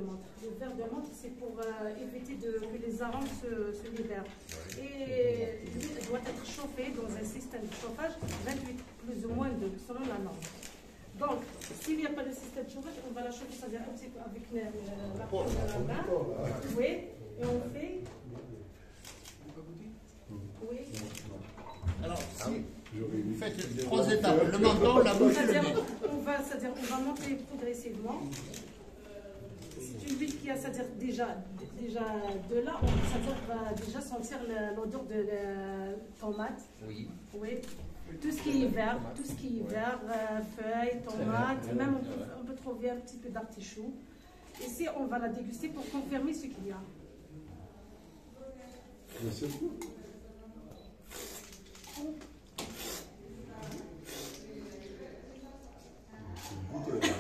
menthe. Le verre de menthe, c'est pour éviter que les arômes se libèrent. Et l'huile doit être chauffée dans un système de chauffage 28 plus ou moins 2 selon la norme. Donc, s'il n'y a pas de système de chauffage, on va la chauffer, c'est-à-dire un petit peu avec la pomme de la main. Oui, et on fait. Oui. Alors, si vous faites 3 étapes, le menton, la bouche et le nez. On va monter progressivement. C'est une huile qui a, c'est-à-dire déjà de là, c'est-à-dire va déjà sentir l'odeur de la tomate. Oui. Oui. Tout ce qui est vert, feuilles, tomates, même on peut trouver un petit peu d'artichaut. Ici, on va la déguster pour confirmer ce qu'il y a.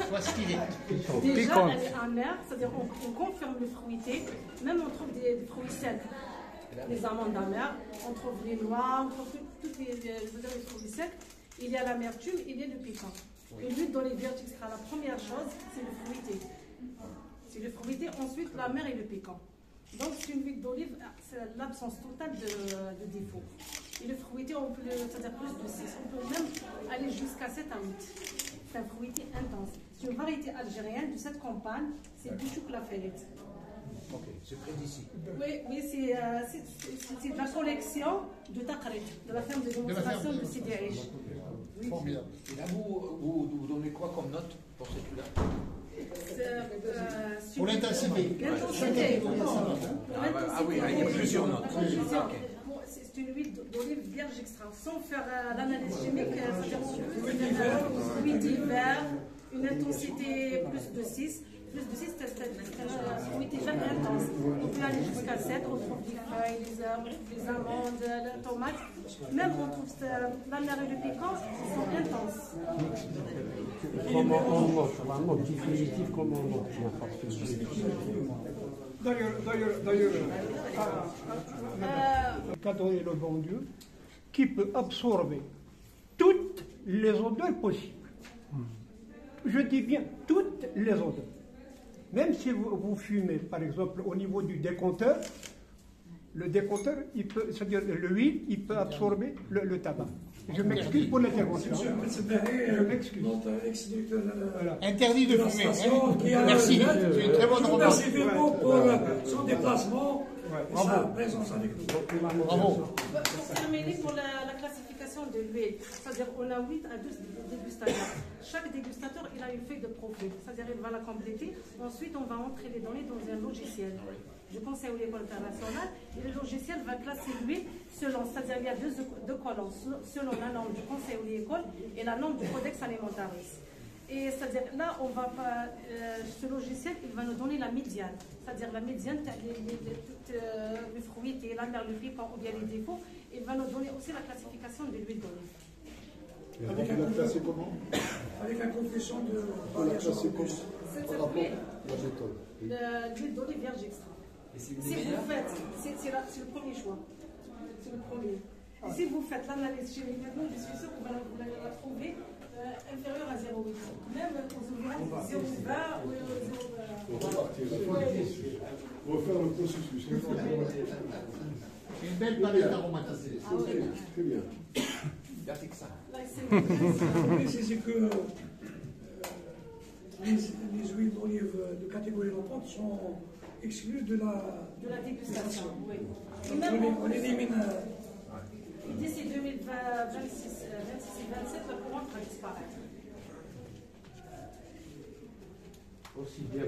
Voici qu'il est. Déjà, elle est amère, c'est-à-dire on confirme le fruité, même on trouve des fruits secs. Les amandes amères, on trouve les noix, on trouve tous les fruits secs. Il y a l'amertume, il y a le piquant. Et l'huile d'olive vierge extra, la première chose, c'est le fruité. C'est le fruité, ensuite l'amer et le piquant. Donc c'est une huile d'olive, c'est l'absence totale de défaut. Et le fruité, on peut, c'est-à-dire plus de 6, on peut même aller jusqu'à 7 à 8. C'est un fruité intense. C'est une variété algérienne de cette campagne, c'est Bouchouk la Ferrette. Ok, c'est près d'ici. Oui, c'est de la collection de Taqrit, de la ferme de démonstration de Sidi Aïch. Oui. Formidable. Et là, vous donnez quoi comme note pour cette huile-là? Pour l'intensité. L'intensité. Ah oui, il y a plusieurs notes. C'est une huile d'olive vierge extra. Sans faire l'analyse chimique, c'est-à-dire huile d'hiver, une intensité plus de 6. Plus de 6, c'est un fruité jamais intense. On peut aller jusqu'à 7, on trouve des feuilles, les amandes, la tomate. Même on trouve la mer et le piquant, ils sont intenses. Comment on note, la note définitive, comment on note? D'ailleurs, le cadeau est le bon Dieu qui peut absorber toutes les odeurs possibles. Je dis bien toutes les odeurs. Même si vous fumez, par exemple, au niveau du décompteur, le décompteur, c'est-à-dire l'huile, il peut absorber le tabac. Je m'excuse pour l'intervention. Je m'excuse. Interdit de fumer. Merci, c'est une très bonne remarque. Merci beaucoup pour son déplacement et sa présence avec nous. Bravo. Pour terminer, pour la classification de l'huile, c'est-à-dire on a 8 à 12 dégustateurs. Chaque dégustateur, il a une feuille de profil, c'est-à-dire il va la compléter. Ensuite, on va entrer les données dans un logiciel. Je conseille à l'école internationale, et le logiciel va classer l'huile selon, c'est-à-dire il y a deux colonnes, selon la norme du conseil ou l'école et la norme du codex alimentaris. Et c'est-à-dire là, on va pas, ce logiciel, il va nous donner la médiane, c'est-à-dire la médiane, le fruité, la mer, le piquant ou bien les défauts. Il va nous donner aussi la classification de l'huile d'olive. Avec un classé comment? Avec un coefficient de variation. Par rapport à la méthode. L'huile d'olive vierge extra. Si vous faites, c'est le premier choix. C'est le premier. Et si vous faites l'analyse chimique maintenant, je suis sûre que vous allez la trouver inférieure à 0,8. Même aux environs 0,20 ou 0,20. On va faire le processus. Une belle palette aromatisée. Ah oui. Très bien. C'est que les huiles d'olive de catégorie locale sont exclues de la dégustation. Oui. On élimine. D'ici 2026 et 27, la courante va disparaître. Aussi bien